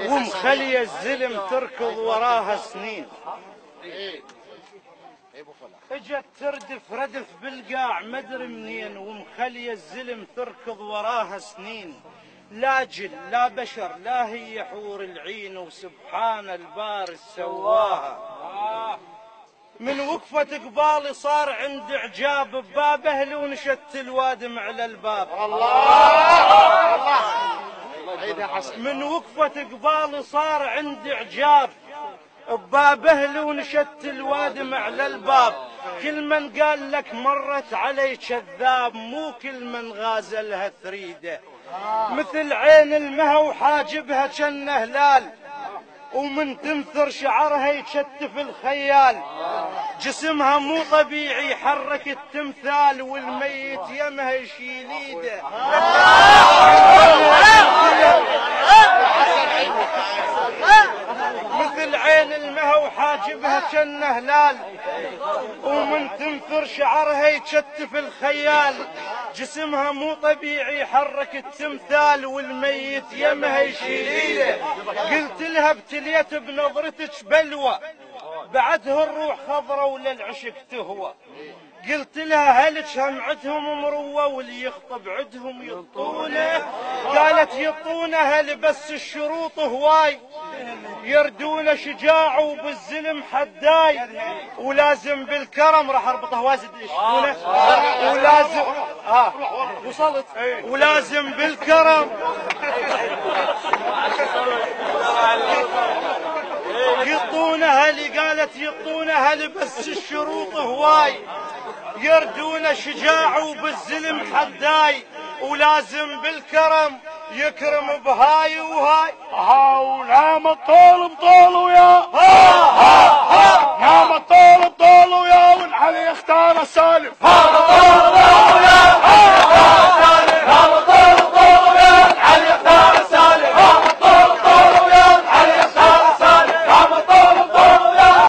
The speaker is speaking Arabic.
ومخلية الزلم تركض وراها سنين. اجت ردف بالقاع مدري منين، ومخلية الزلم تركض وراها سنين. لا جن لا بشر لا هي حور العين، وسبحان الباري سواها. من وقفة قبالي صار عندي اعجاب بباب اهلي، ونشت الوادم على الباب. من وقفة قبالي صار عندي اعجاب بباب اهلي، ونشت الوادم على الباب. كل من قال لك مرت علي كذاب، مو كل من غازلها ثريده. مثل عين المها وحاجبها كان هلال، ومن تنثر شعرها يشتف الخيال. جسمها مو طبيعي يحرك التمثال، والميت يمها يشيل ايده. مثل عين المها وحاجبها كان هلال، ومن تنثر شعرها يشتف الخيال. جسمها مو طبيعي يحرك التمثال، والميت يمها يشيل ايده. قلت لها ابتليت بنظرتك بلوى، بعدها الروح خضرة وللعشق تهوى. قلت لها هلك هم عدهم مروة، واللي يخطب عدهم يطونه. قالت يطونه هل بس الشروط هواي، يردون شجاع وبالزلم حداي. ولازم بالكرم راح اربطه وازد يشتونه. ولازم وصلت. ولازم بالكرم يطونها. اللي قالت يطونها بس الشروط هواي، يردون شجاع وبالزلم حداي. ولازم بالكرم يكرم بهاي